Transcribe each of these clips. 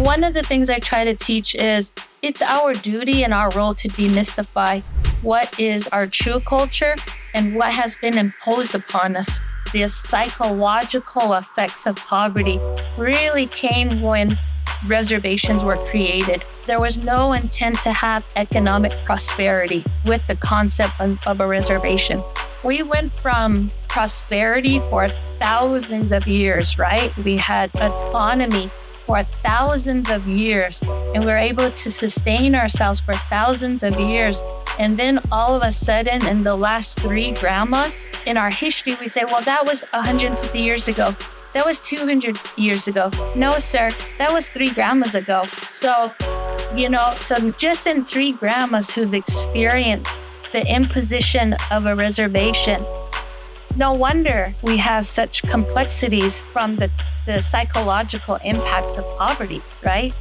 one of the things I try to teach is it's our duty and our role to demystify what is our true culture and what has been imposed upon us. The psychological effects of poverty really came when reservations were created. There was no intent to have economic prosperity with the concept of a reservation. We went from prosperity for thousands of years, right? We had autonomy for thousands of years, and we were able to sustain ourselves for thousands of years. And then all of a sudden, in the last 3 grandmas in our history, we say, well, that was 150 years ago. That was 200 years ago. No, sir, that was 3 grandmas ago. So, so just in 3 grandmas who've experienced the imposition of a reservation, no wonder we have such complexities from the psychological impacts of poverty, right?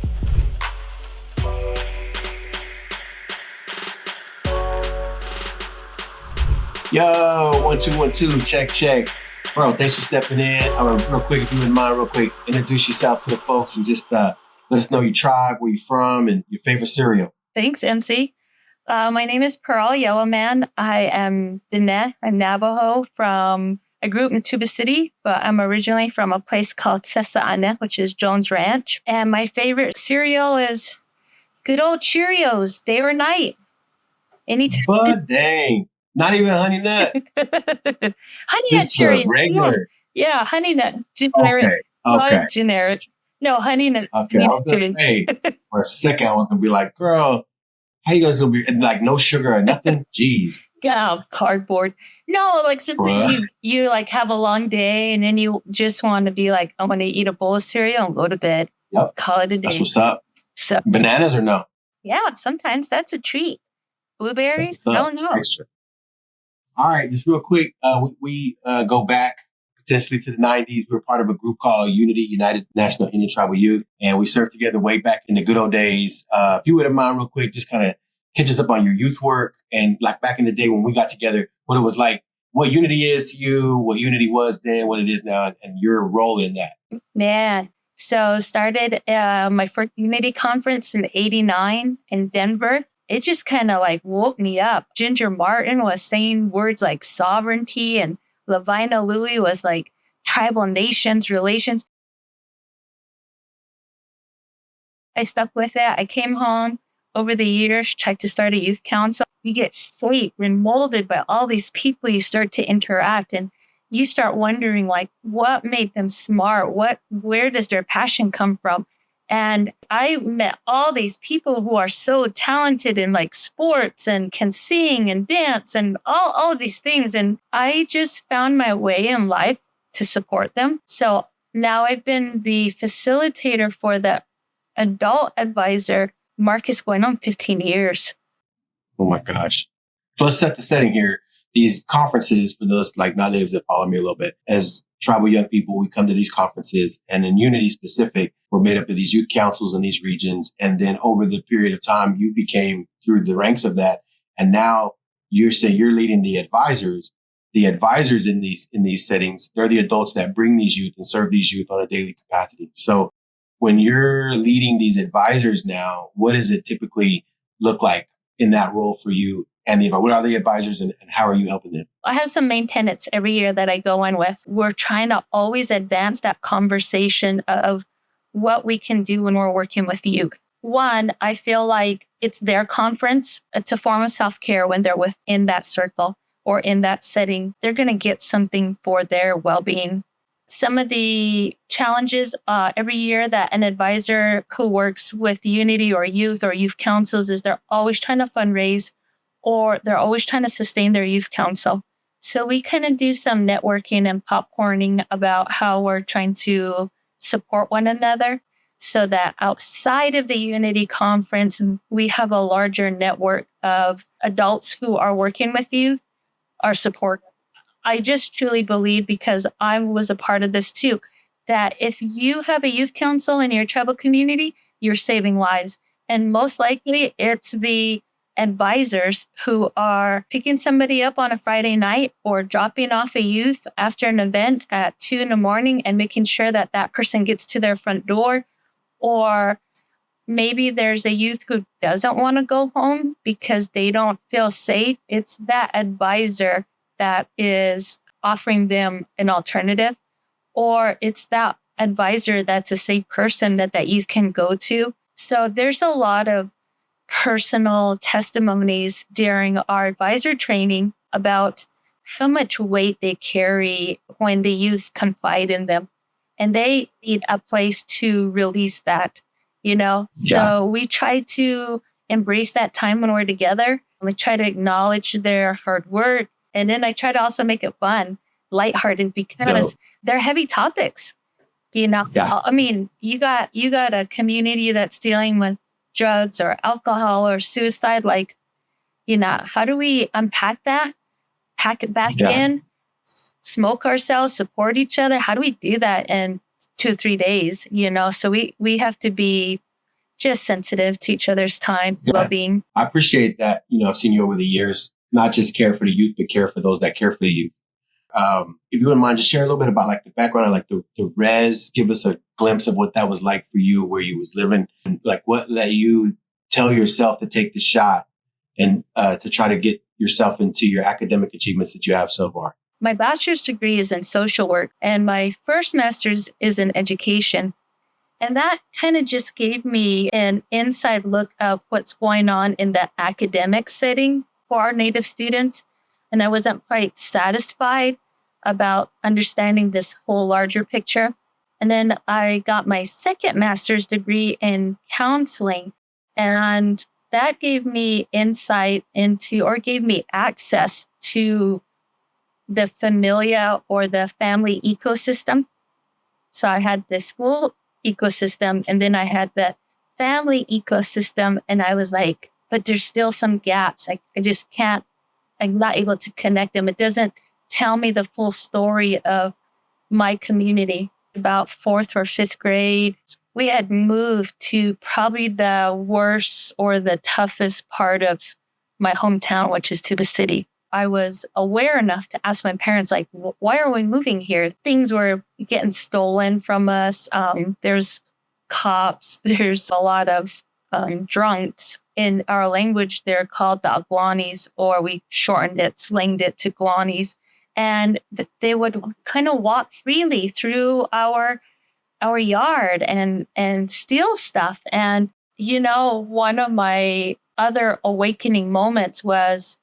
Yo, 1 2 1 2, check. Bro, thanks for stepping in. Real quick, if you wouldn't mind, introduce yourself to the folks and just let us know your tribe, where you're from, and your favorite cereal. Thanks, Emcee. My name is Pearl Yellowman. I am Diné, a Navajo I grew up in Tuba City, but I'm originally from a place called Sesa'ane, which is Jones Ranch. And my favorite cereal is good old Cheerios, day or night. Anytime. But dang, not even Honey Nut. Honey Nut Cheerios. Regular. Yeah, Honey Nut. Generic. Okay. Generic. No, Honey Nut. Okay, I was going to say, for a second, I was going to be like, girl, how you guys going to be, like, no sugar or nothing? Jeez. Cardboard. No, like sometimes you like have a long day and then you just want to be like, I want to eat a bowl of cereal and go to bed. Yep. Call it a day. That's what's up. So, bananas or no? Yeah, sometimes that's a treat. Blueberries? No. Extra. All right, just real quick. We go back potentially to the 90s. We were part of a group called Unity, United National Indian Tribal Youth. And we served together way back in the good old days. If you wouldn't mind real quick, just kind of catch us up on your youth work and like back in the day when we got together, what it was like, what Unity is to you, what Unity was then, what it is now, and your role in that. Man, so started my first Unity conference in '89 in Denver. It just kind of like woke me up. Ginger Martin was saying words like sovereignty, and Lavina Louie was like tribal nations, relations. I stuck with it. I came home. Over the years, tried to start a youth council. You get shaped and molded by all these people you start to interact, and you start wondering like what made them smart, where does their passion come from? And I met all these people who are so talented in like sports and can sing and dance and all these things. And I just found my way in life to support them. So now I've been the facilitator for the adult advisor. Mark is going on 15 years. Oh my gosh. So let's set the setting here. These conferences, for those like non-natives that follow me a little bit, as tribal young people, we come to these conferences, and in Unity specific, we're made up of these youth councils in these regions. And then over the period of time, you became through the ranks of that. And now you're saying you're leading the advisors. The advisors in these settings, they're the adults that bring these youth and serve these youth on a daily capacity. So when you're leading these advisors now, what does it typically look like in that role for you? And what are the advisors and how are you helping them? I have some main tenets every year that I go in with. We're trying to always advance that conversation of what we can do when we're working with youth. One, I feel like it's their conference. It's a form of self-care when they're within that circle or in that setting. They're going to get something for their well-being. Some of the challenges every year that an advisor who works with Unity or youth councils is they're always trying to fundraise or they're always trying to sustain their youth council. So we kind of do some networking and popcorning about how we're trying to support one another so that outside of the Unity conference, we have a larger network of adults who are working with youth, our support. I just truly believe, because I was a part of this too, that if you have a youth council in your tribal community, you're saving lives. And most likely it's the advisors who are picking somebody up on a Friday night or dropping off a youth after an event at 2 a.m. and making sure that that person gets to their front door, or maybe there's a youth who doesn't want to go home because they don't feel safe. It's that advisor that is offering them an alternative, or it's that advisor that's a safe person that youth can go to. So there's a lot of personal testimonies during our advisor training about how much weight they carry when the youth confide in them, and they need a place to release that, you know? Yeah. So we try to embrace that time when we're together. We try to acknowledge their hard work. And then I try to also make it fun, lighthearted, because they're heavy topics. You know, Yeah. I mean, you got a community that's dealing with drugs or alcohol or suicide. Like, you know, how do we unpack that, pack it back in, smoke ourselves, support each other? How do we do that in 2 or 3 days? You know, so we have to be just sensitive to each other's time, well-being. I appreciate that. You know, I've seen you over the years, not just care for the youth, but care for those that care for the youth. If you wouldn't mind, just share a little bit about like the background, like the res, give us a glimpse of what that was like for you, where you was living, and like what let you tell yourself to take the shot and to try to get yourself into your academic achievements that you have so far. My bachelor's degree is in social work, and my first master's is in education. And that kind of just gave me an inside look of what's going on in the academic setting for our Native students. And I wasn't quite satisfied about understanding this whole larger picture. And then I got my second master's degree in counseling. And that gave me insight into, or gave me access to the familia or the family ecosystem. So I had the school ecosystem, and then I had the family ecosystem. And I was like, but there's still some gaps. I just can't, I'm not able to connect them. It doesn't tell me the full story of my community. About 4th or 5th grade, we had moved to probably the worst or the toughest part of my hometown, which is Tuba City. I was aware enough to ask my parents, like, why are we moving here? Things were getting stolen from us. There's cops. There's a lot of drunks. In our language, they're called the Aglanis, or we shortened it, slanged it to Glanis. And they would kind of walk freely through our yard and steal stuff. And, you know, one of my other awakening moments was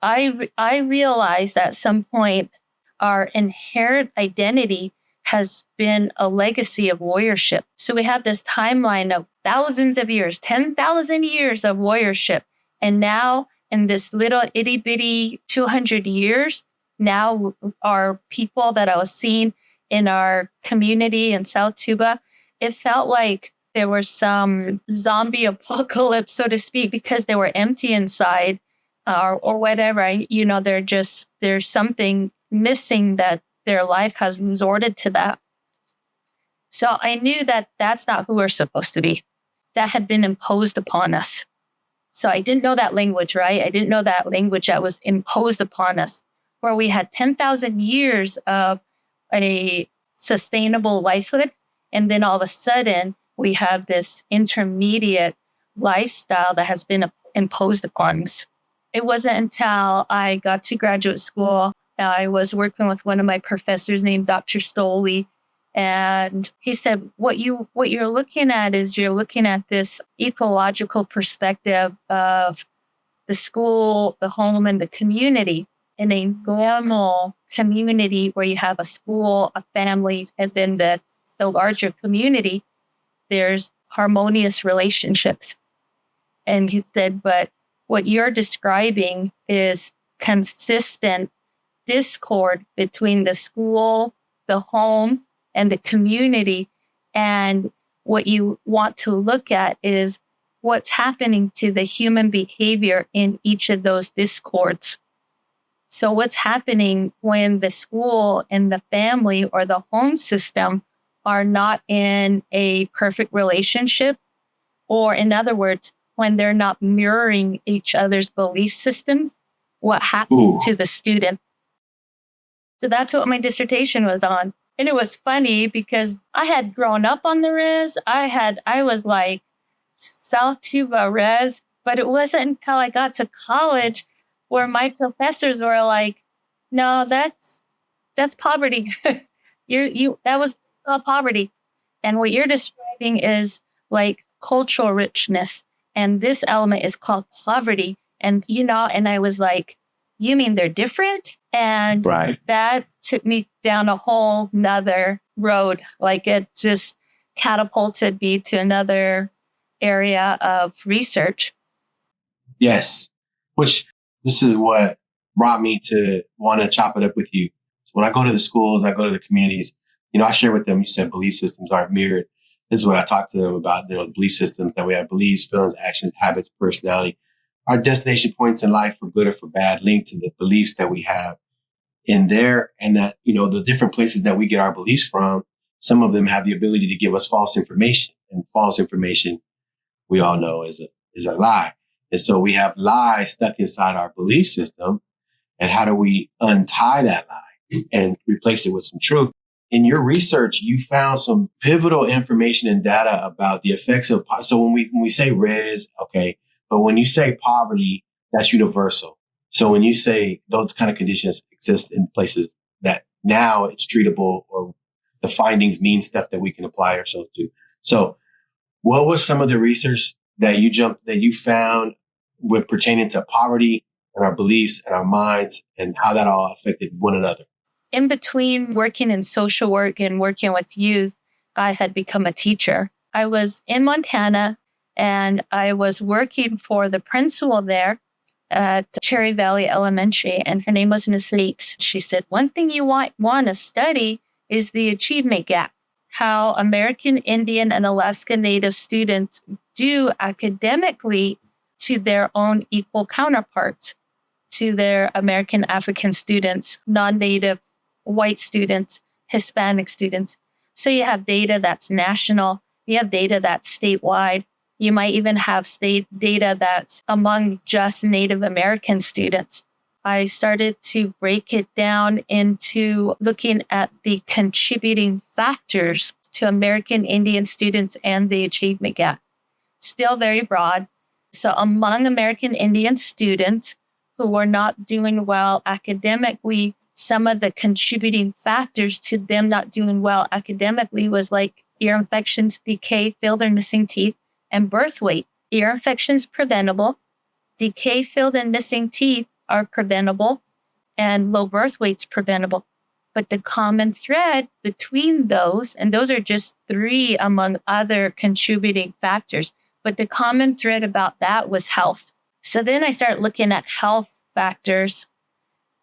I realized at some point our inherent identity has been a legacy of warriorship. So we have this timeline of thousands of years, 10,000 years of warriorship. And now in this little itty bitty 200 years, now our people that I was seeing in our community in South Tuba, it felt like there was some zombie apocalypse, so to speak, because they were empty inside or whatever. You know, there's something missing that their life has resorted to that. So I knew that that's not who we're supposed to be. That had been imposed upon us. So I didn't know that language, right? I didn't know that language that was imposed upon us, where we had 10,000 years of a sustainable livelihood. And then all of a sudden, we have this intermediate lifestyle that has been imposed upon us. It wasn't until I got to graduate school, I was working with one of my professors named Dr. Stoley. And he said, what you're looking at is you're looking at this ecological perspective of the school, the home, and the community. In a normal community where you have a school, a family, and then the larger community, there's harmonious relationships. And he said, but what you're describing is consistent discord between the school, the home, and the community. And what you want to look at is what's happening to the human behavior in each of those discords. So what's happening when the school and the family or the home system are not in a perfect relationship, or in other words, when they're not mirroring each other's belief systems, what happens to the student? So that's what my dissertation was on. And it was funny because I had grown up on the res. I was like South Tuba res, but it wasn't until I got to college where my professors were like, no, that's poverty. That was poverty. And what you're describing is like cultural richness. And this element is called poverty. And, and I was like, you mean they're different? And Right. that took me down a whole nother road. Like it just catapulted me to another area of research. Yes. Which this is what brought me to want to chop it up with you. So when I go to the schools, I go to the communities, I share with them, you said belief systems aren't mirrored. This is what I talk to them about, the belief systems that we have: beliefs, feelings, actions, habits, personality. Our destination points in life, for good or for bad, linked to the beliefs that we have in there, and that, the different places that we get our beliefs from, some of them have the ability to give us false information, and false information, we all know, is a lie. And so we have lies stuck inside our belief system. And how do we untie that lie and replace it with some truth? In your research, you found some pivotal information and data about the effects of, so when we say res, okay, but when you say poverty, that's universal. So when you say those kind of conditions exist in places that now it's treatable, or the findings mean stuff that we can apply ourselves to. So what was some of the research that you found with pertaining to poverty and our beliefs and our minds, and how that all affected one another? In between working in social work and working with youth, I had become a teacher. I was in Montana and I was working for the principal there at Cherry Valley Elementary, and her name was Miss Leaks. She said, one thing you want to study is the achievement gap, how American Indian and Alaska Native students do academically to their own equal counterparts, to their American African students, non-Native white students, Hispanic students. So you have data that's national, you have data that's statewide, you might even have state data that's among just Native American students. I started to break it down into looking at the contributing factors to American Indian students and the achievement gap. Still very broad. So among American Indian students who were not doing well academically, some of the contributing factors to them not doing well academically was like ear infections, decay, filled or missing teeth, and birth weight. Ear infections preventable, decay, filled, and missing teeth are preventable, and low birth weight's preventable. But the common thread between those, and those are just 3 among other contributing factors, but the common thread about that was health. So then I started looking at health factors,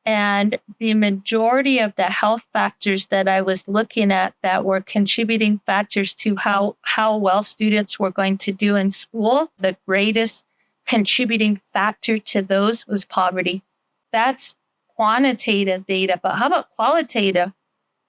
and the majority of the health factors that I was looking at that were contributing factors to how well students were going to do in school, the greatest contributing factor to those was poverty. That's quantitative data, but how about qualitative?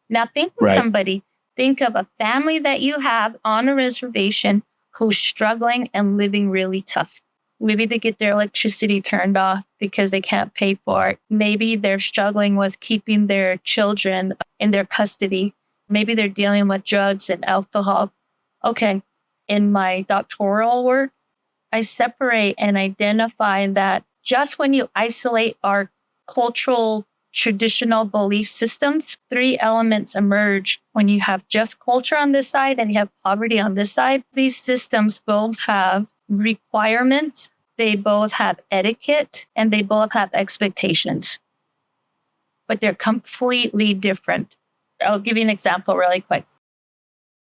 Now think of somebody, think of a family that you have on a reservation who's struggling and living really tough. Maybe they get their electricity turned off because they can't pay for it. Maybe they're struggling with keeping their children in their custody. Maybe they're dealing with drugs and alcohol. Okay, in my doctoral work, I separate and identify that just when you isolate our cultural traditional belief systems, 3 elements emerge when you have just culture on this side and you have poverty on this side. These systems both have requirements, they both have etiquette, and they both have expectations. But they're completely different. I'll give you an example really quick.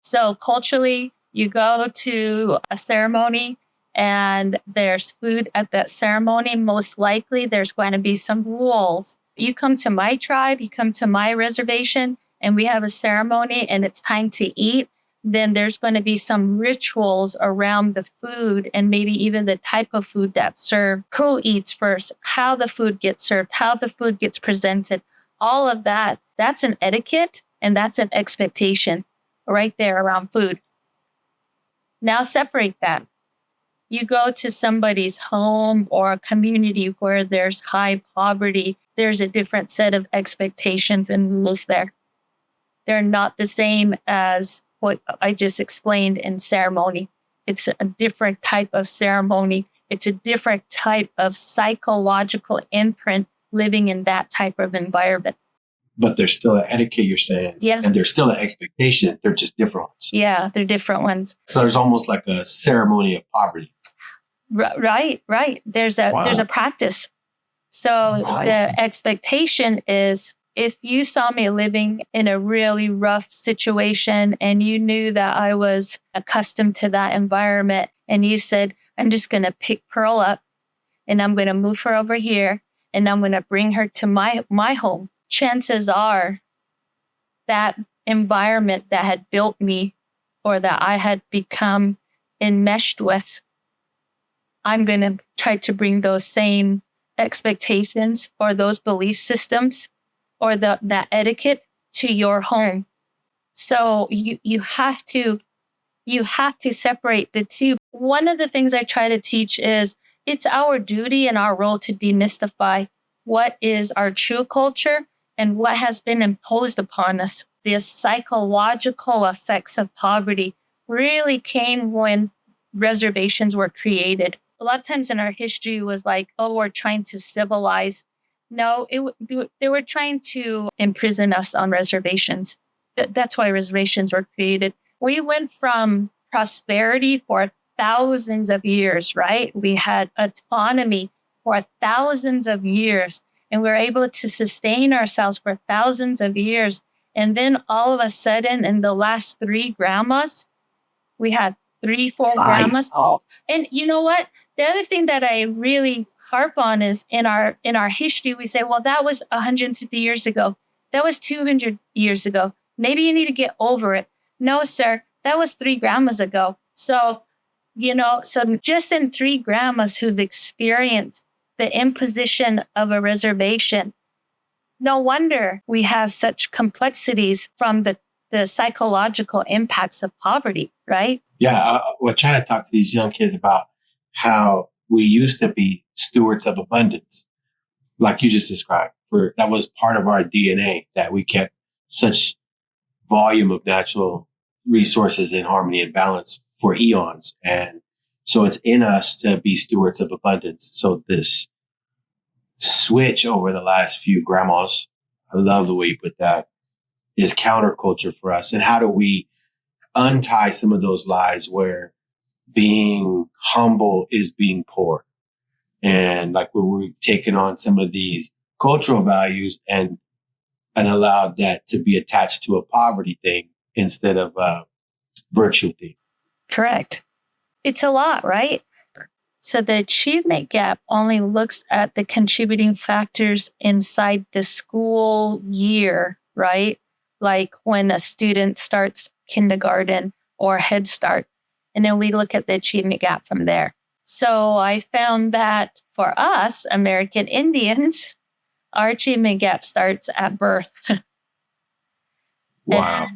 So culturally, you go to a ceremony and there's food at that ceremony. Most likely there's going to be some rules. You come to my tribe, you come to my reservation, and we have a ceremony and it's time to eat. Then there's going to be some rituals around the food and maybe even the type of food that's served, who eats first, how the food gets served, how the food gets presented. All of that, that's an etiquette and that's an expectation right there around food. Now separate that. You go to somebody's home or a community where there's high poverty, there's a different set of expectations and rules there. They're not the same as what I just explained in ceremony. It's a different type of ceremony. It's a different type of psychological imprint living in that type of environment. But there's still an etiquette, you're saying. Yeah. And there's still an expectation. They're just different ones. Yeah, they're different ones. So there's almost like a ceremony of poverty. Right. There's a practice. So the expectation is, if you saw me living in a really rough situation and you knew that I was accustomed to that environment, and you said, I'm just going to pick Pearl up and I'm going to move her over here and I'm going to bring her to my home, chances are that environment that had built me or that I had become enmeshed with, I'm going to try to bring those same expectations or those belief systems or that etiquette to your home. So you have to separate the two. One of the things I try to teach is it's our duty and our role to demystify what is our true culture and what has been imposed upon us. The psychological effects of poverty really came when reservations were created. A lot of times in our history was like, oh, we're trying to civilize. No, they were trying to imprison us on reservations. That's why reservations were created. We went from prosperity for thousands of years, right? We had autonomy for thousands of years, and we were able to sustain ourselves for thousands of years. And then all of a sudden, in the last 3 grandmas, we had 3-4 grandmas. And you know what? The other thing that I really harp on is in our history, we say, well, that was 150 years ago. That was 200 years ago. Maybe you need to get over it. No, sir, that was 3 grandmas ago. So, so just in 3 grandmas who've experienced the imposition of a reservation, no wonder we have such complexities from the psychological impacts of poverty, right? Yeah, we're trying to talk to these young kids about how we used to be stewards of abundance, like you just described. That was part of our DNA, that we kept such volume of natural resources in harmony and balance for eons. And so it's in us to be stewards of abundance. So this switch over the last few grandmas, I love the way you put that, is counterculture for us. And how do we untie some of those lies where being humble is being poor? And like where we've taken on some of these cultural values and allowed that to be attached to a poverty thing instead of a virtue thing. Correct. It's a lot, right? So the achievement gap only looks at the contributing factors inside the school year, right? Like when a student starts kindergarten or Head Start, and then we look at the achievement gap from there. So I found that for us, American Indians, our achievement gap starts at birth. Wow.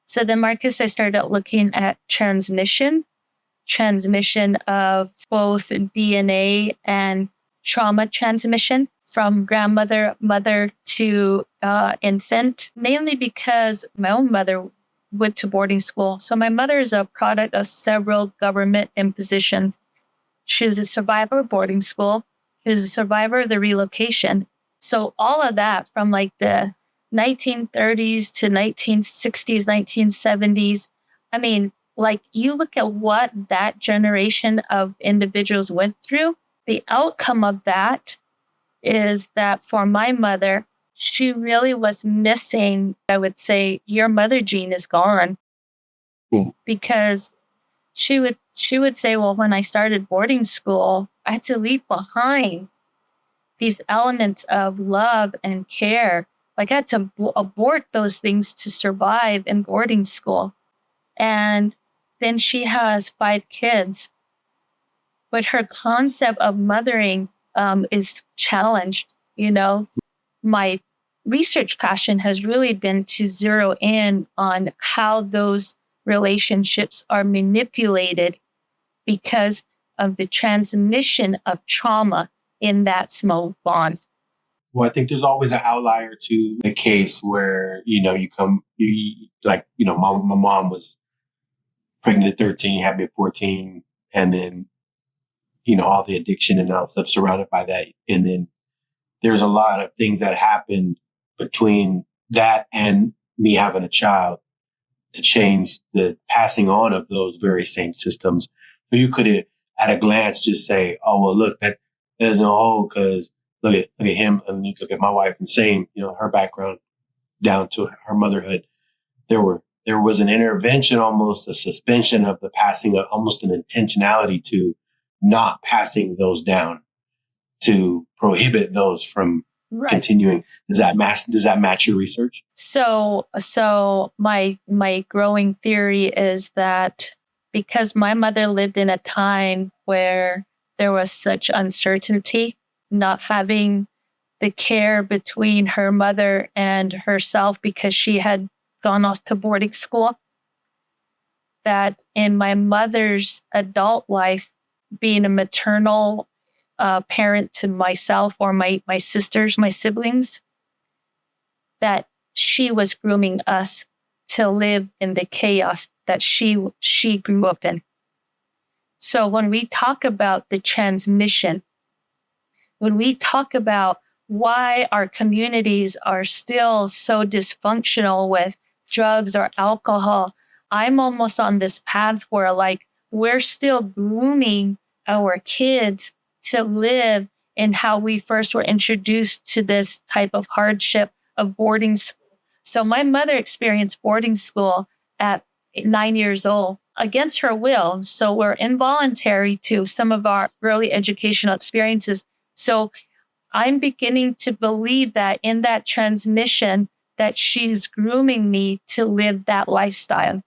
So then, Marcus, I started looking at transmission of both DNA and trauma transmission from mother to infant, mainly because my own mother went to boarding school. So my mother is a product of several government impositions. She was a survivor of boarding school. She was a survivor of the relocation. So all of that from like the 1930s to 1960s, 1970s. I mean, like you look at what that generation of individuals went through, the outcome of that is that for my mother, she really was missing, I would say, your mother gene is gone. Because she would say, well, when I started boarding school, I had to leave behind these elements of love and care. Like I had to abort those things to survive in boarding school. And then she has 5 kids. But her concept of mothering is challenged. My research passion has really been to zero in on how those relationships are manipulated because of the transmission of trauma in that small bond. Well, I think there's always an outlier to the case where, my mom was pregnant at 13, had me at 14, and then, all the addiction and all stuff surrounded by that. And then there's a lot of things that happened between that and me having a child to change the passing on of those very same systems. So you could, at a glance, just say, oh, well, look, that doesn't hold because look at him and you look at my wife and same, her background down to her motherhood. There was an intervention, almost a suspension of the passing, almost an intentionality to not passing those down, to prohibit those from continuing. Does that match your research? So my growing theory is that because my mother lived in a time where there was such uncertainty, not having the care between her mother and herself because she had gone off to boarding school, that in my mother's adult life, being a maternal parent to myself or my sisters, my siblings, that she was grooming us to live in the chaos that she grew up in. So when we talk about the transmission, when we talk about why our communities are still so dysfunctional with drugs or alcohol, I'm almost on this path where we're still grooming our kids to live in how we first were introduced to this type of hardship of boarding school. So my mother experienced boarding school at 9 years old against her will. So we're involuntary to some of our early educational experiences. So I'm beginning to believe that in that transmission that she's grooming me to live that lifestyle.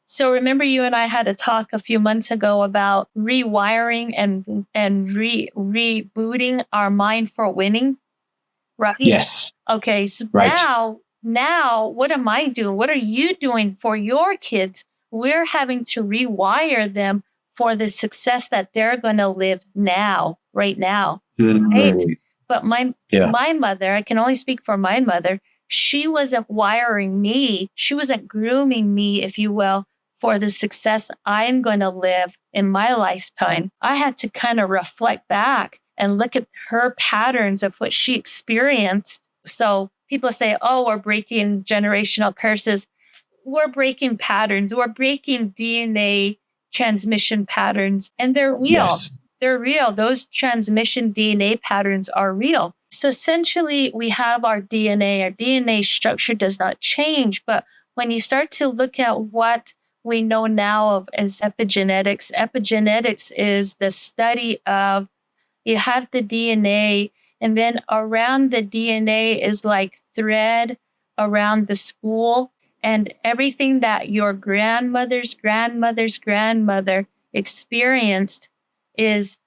So remember you and I had a talk a few months ago about rewiring and rebooting our mind for winning, right? Yes. Okay, so right. now what am I doing? What are you doing for your kids? We're having to rewire them for the success that they're going to live now, right now. Right? But my mother, I can only speak for my mother, she wasn't wiring me. She wasn't grooming me, if you will, for the success I'm going to live in my lifetime. I had to kind of reflect back and look at her patterns of what she experienced. So people say, oh, we're breaking generational curses. We're breaking patterns. We're breaking DNA transmission patterns. And they're real. Yes. They're real. Those transmission DNA patterns are real. So essentially, we have our DNA. Our DNA structure does not change. But when you start to look at what we know now of as epigenetics, epigenetics is the study of, you have the DNA, and then around the DNA is like thread around the spool, and everything that your grandmother's grandmother experienced is,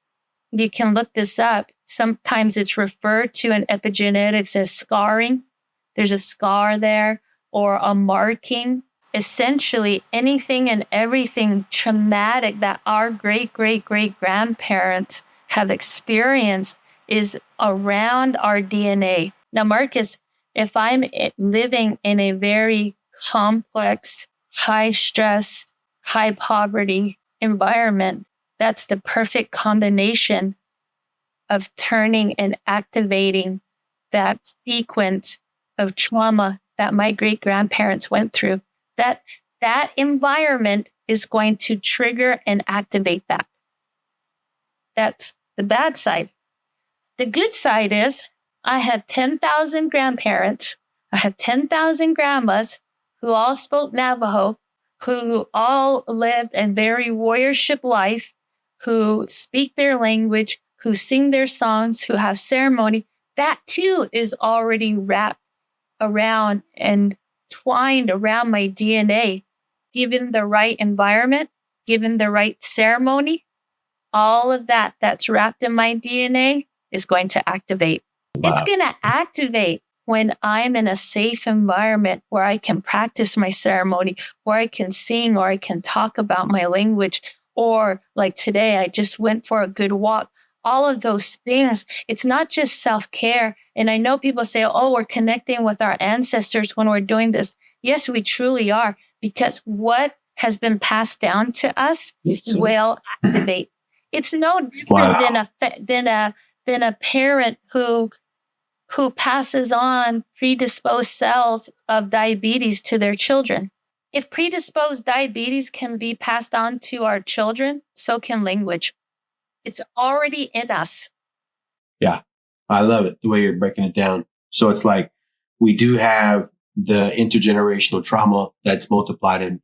you can look this up. Sometimes it's referred to in epigenetics as scarring. There's a scar there or a marking. Essentially, anything and everything traumatic that our great-great-great-grandparents have experienced is around our DNA. Now, Marcus, if I'm living in a very complex, high stress, high poverty environment, that's the perfect combination of turning and activating that sequence of trauma that my great-grandparents went through. That environment is going to trigger and activate that. That's the bad side. The good side is I had 10,000 grandparents. I have 10,000 grandmas who all spoke Navajo, who all lived a very warriorship life, who speak their language, who sing their songs, who have ceremony. That too is already wrapped around and twined around my DNA. Given the right environment, given the right ceremony, all of that's wrapped in my DNA is going to activate. Wow. It's going to activate when I'm in a safe environment where I can practice my ceremony, where I can sing or I can talk about my language. Or like today, I just went for a good walk. all of those things. It's not just self-care. And I know people say, oh, we're connecting with our ancestors when we're doing this. Yes, we truly are, because what has been passed down to us will activate. It's no different than a parent who passes on predisposed cells of diabetes to their children. If predisposed diabetes can be passed on to our children, so can language. It's already in us. Yeah, I love it, the way you're breaking it down. So it's like we do have the intergenerational trauma that's multiplied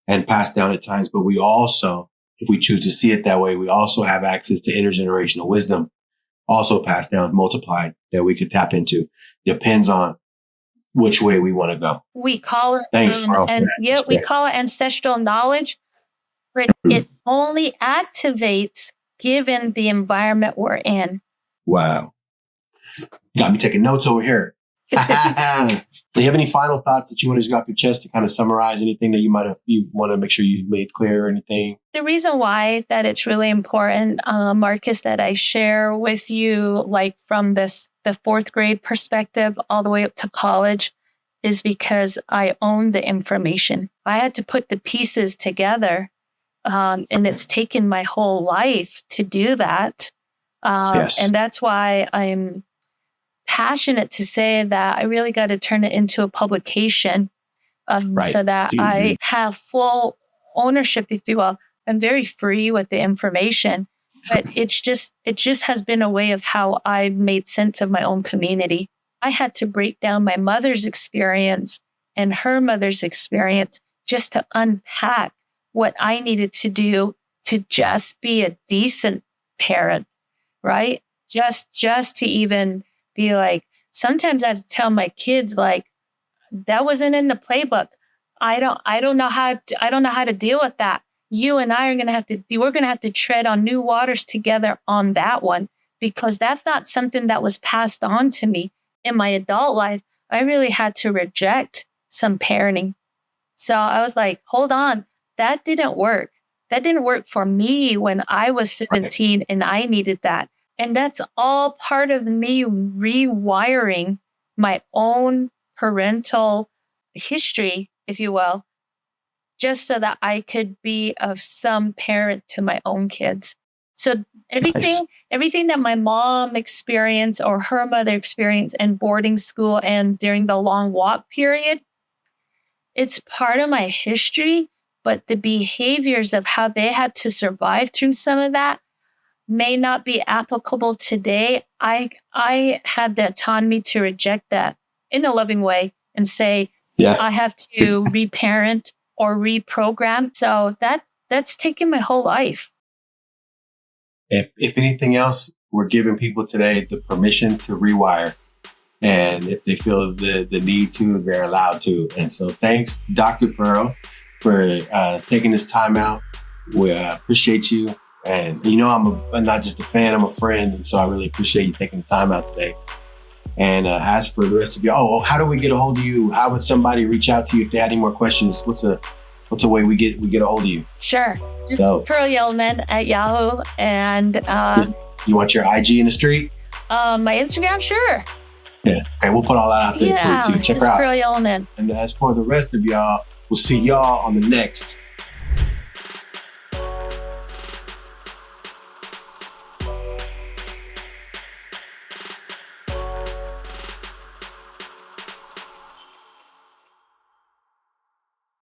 and passed down at times, but we also, if we choose to see it that way, we also have access to intergenerational wisdom, also passed down, multiplied, that we could tap into. Depends on which way we want to go. We call it, Thanks, Carl, we call it ancestral knowledge, but it only activates given the environment we're in. Wow. Got me taking notes over here. Do you have any final thoughts that you want to get off your chest to kind of summarize anything that you want to make sure you made clear or anything? The reason why that it's really important, Marcus, that I share with you, like from the fourth grade perspective all the way up to college, is because I own the information. I had to put the pieces together, and it's taken my whole life to do that. Yes. And that's why I'm passionate to say that I really got to turn it into a publication, so that I have full ownership, if you will. I'm very free with the information, but it just has been a way of how I've made sense of my own community. I had to break down my mother's experience and her mother's experience just to unpack what I needed to do to just be a decent parent, right? Just to even be like, sometimes I have to tell my kids, like, that wasn't in the playbook. I don't know how to deal with that. You and I we're going to have to tread on new waters together on that one, because that's not something that was passed on to me in my adult life. I really had to reject some parenting. So I was like, hold on, that didn't work. That didn't work for me when I was 17 and I needed that. And that's all part of me rewiring my own parental history, if you will, just so that I could be of some parent to my own kids. So everything that my mom experienced or her mother experienced in boarding school and during the long walk period, it's part of my history, but the behaviors of how they had to survive through some of that may not be applicable today. I had the autonomy to reject that in a loving way and say, I have to reparent or reprogram. So that's taken my whole life. If anything else, we're giving people today the permission to rewire. And if they feel the need to, they're allowed to. And so thanks, Dr. Pearl, for taking this time out. We appreciate you. And I'm not just a fan, I'm a friend. And so I really appreciate you taking the time out today. And as for the rest of y'all, how do we get a hold of you? How would somebody reach out to you if they had any more questions? What's a way we get a hold of you? Sure. Just Pearl Yellowman at Yahoo. And you want your IG in the street? My Instagram, sure. Yeah. Okay, we'll put all that out there for you too. Check her out. Pearl Yellowman. And as for the rest of y'all, we'll see y'all on the next